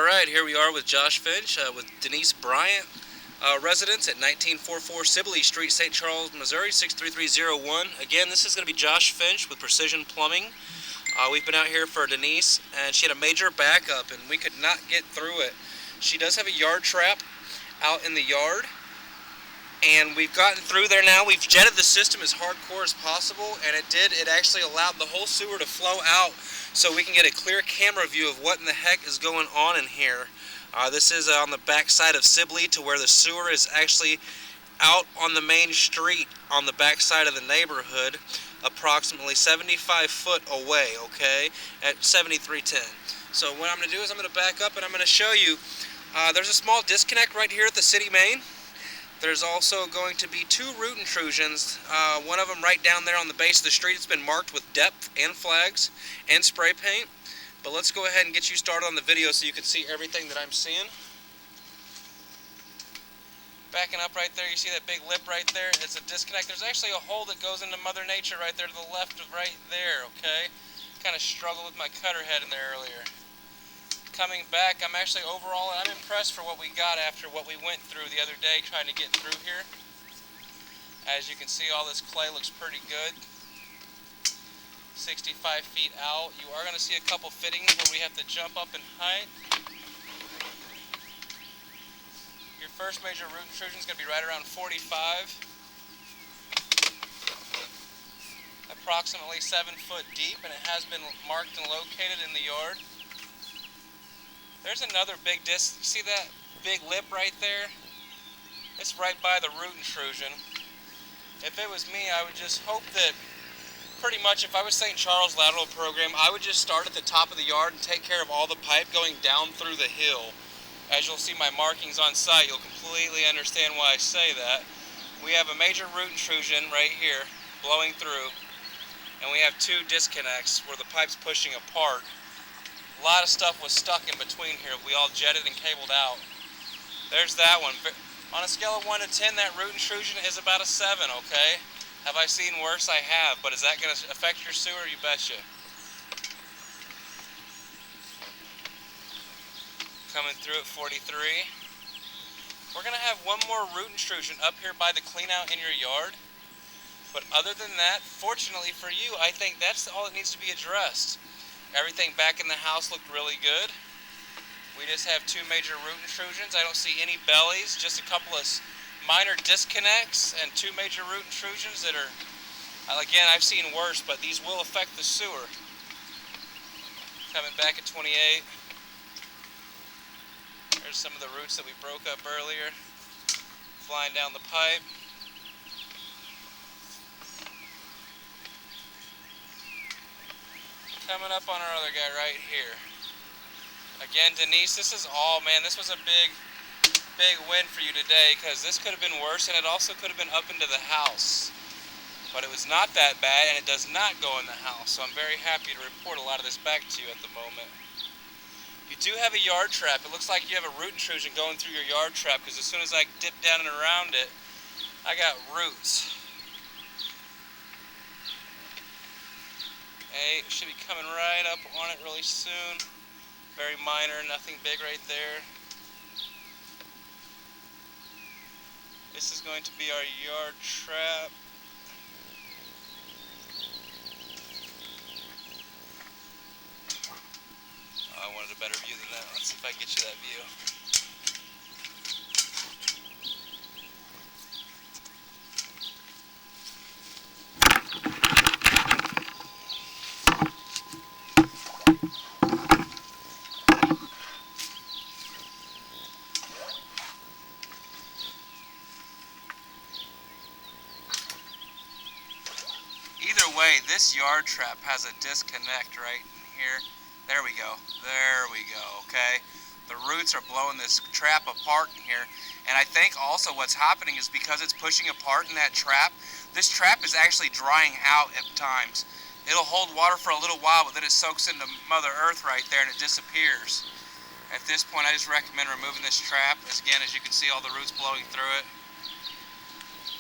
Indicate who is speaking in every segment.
Speaker 1: Alright, here we are with Josh Finch with Denise Bryant, residents at 1944 Sibley Street, St. Charles, Missouri, 63301. Again, this is going to be Josh Finch with Precision Plumbing. We've been out here for Denise, and she had a major backup, and we could not get through it. She does have a yard trap out in the yard, and we've gotten through there now. We've jetted the system as hardcore as possible, and it actually allowed the whole sewer to flow out so we can get a clear camera view of what in the heck is going on in here. This is on the back side of Sibley, to where the sewer is actually out on the main street on the back side of the neighborhood, approximately 75 foot away, okay, at 7310. So what I'm going to do is I'm going to back up and I'm going to show you, there's a small disconnect right here at the city main. There's also going to be two root intrusions, one of them right down there on the base of the street. It's been marked with depth and flags and spray paint. But let's go ahead and get you started on the video so you can see everything that I'm seeing. Backing up right there, you see that big lip right there? It's a disconnect. There's actually a hole that goes into Mother Nature right there to the left of right there, okay? Kind of struggled with my cutter head in there earlier. Coming back, I'm impressed for what we got after what we went through the other day trying to get through here. As you can see, all this clay looks pretty good. 65 feet out. You are going to see a couple fittings where we have to jump up in height. Your first major root intrusion is going to be right around 45. Approximately 7 foot deep, and it has been marked and located in the yard. There's another big disc. You see that big lip right there? It's right by the root intrusion. If it was me, I would just hope that pretty much if I was St. Charles lateral program, I would just start at the top of the yard and take care of all the pipe going down through the hill. As you'll see my markings on site, you'll completely understand why I say that. We have a major root intrusion right here blowing through, and we have two disconnects where the pipe's pushing apart. A lot of stuff was stuck in between here. We all jetted and cabled out. There's that one. On a scale of 1 to 10, that root intrusion is about a 7, okay? Have I seen worse? I have. But is that going to affect your sewer? You betcha. Coming through at 43. We're going to have one more root intrusion up here by the clean out in your yard. But other than that, fortunately for you, I think that's all that needs to be addressed. Everything back in the house looked really good. We just have two major root intrusions. I don't see any bellies, just a couple of minor disconnects and two major root intrusions that are, again, I've seen worse, but these will affect the sewer. Coming back at 28. There's some of the roots that we broke up earlier, flying down the pipe. Coming up on our other guy right here. Again, Denise, this is all, man, this was a big win for you today, because this could have been worse, and it also could have been up into the house. But it was not that bad, and it does not go in the house, so I'm very happy to report a lot of this back to you at the moment. You do have a yard trap. It looks like you have a root intrusion going through your yard trap, because as soon as I dip down and around it, I got roots. Hey, should be coming right up on it really soon. Very minor, nothing big right there. This is going to be our yard trap. Oh, I wanted a better view than that. Let's see if I can get you that view. Either way, this yard trap has a disconnect right in here. There we go. There we go, okay? The roots are blowing this trap apart in here. And I think also what's happening is because it's pushing apart in that trap, this trap is actually drying out at times. It'll hold water for a little while, but then it soaks into Mother Earth right there and it disappears. At this point, I just recommend removing this trap. Again, as you can see, all the roots blowing through it.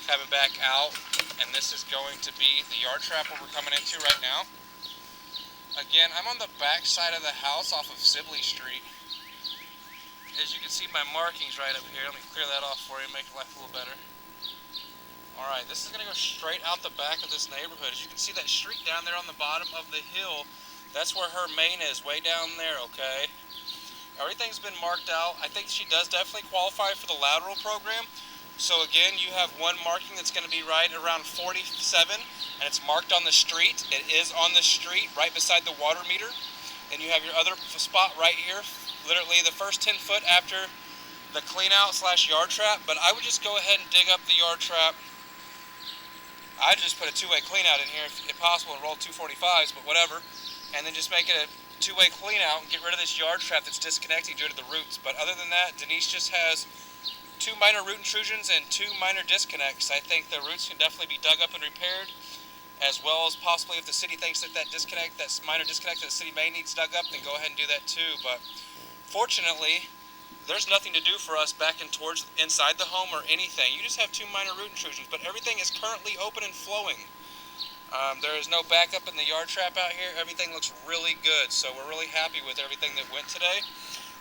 Speaker 1: Coming back out, and this is going to be the yard trap where we're coming into right now. Again, I'm on the back side of the house off of Sibley Street. as you can see my markings right up here. Let me clear that off for you, make life a little better. Alright, this is going to go straight out the back of this neighborhood. As you can see that street down there on the bottom of the hill, that's where her main is, way down there, okay? Everything's been marked out. I think she does definitely qualify for the lateral program. So again, you have one marking that's going to be right around 47, and it's marked on the street. It is on the street, right beside the water meter. And you have your other spot right here, literally the first 10 foot after the clean out / yard trap. But I would just go ahead and dig up the yard trap. I'd just put a two-way clean out in here if possible and roll 245s, but whatever. And then just make it a two-way clean out and get rid of this yard trap that's disconnecting due to the roots. But other than that, Denise just has 2 minor root intrusions and 2 minor disconnects. I think the roots can definitely be dug up and repaired, as well as possibly if the city thinks that that minor disconnect that the city main needs dug up, then go ahead and do that too. But fortunately, there's nothing to do for us back and towards inside the home or anything. You just have 2 minor root intrusions, but everything is currently open and flowing. There is no backup in the yard trap out here. Everything looks really good, so we're really happy with everything that went today.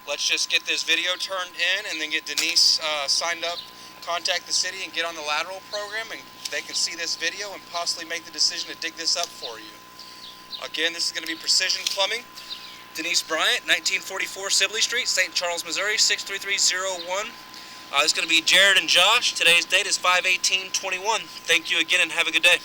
Speaker 1: Let's just get this video turned in and then get Denise signed up, contact the city, and get on the lateral program, and they can see this video and possibly make the decision to dig this up for you. Again, this is going to be Precision Plumbing. Denise Bryant, 1944 Sibley Street, St. Charles, Missouri, 63301. This is going to be Jared and Josh. Today's date is 5/18/21. Thank you again and have a good day.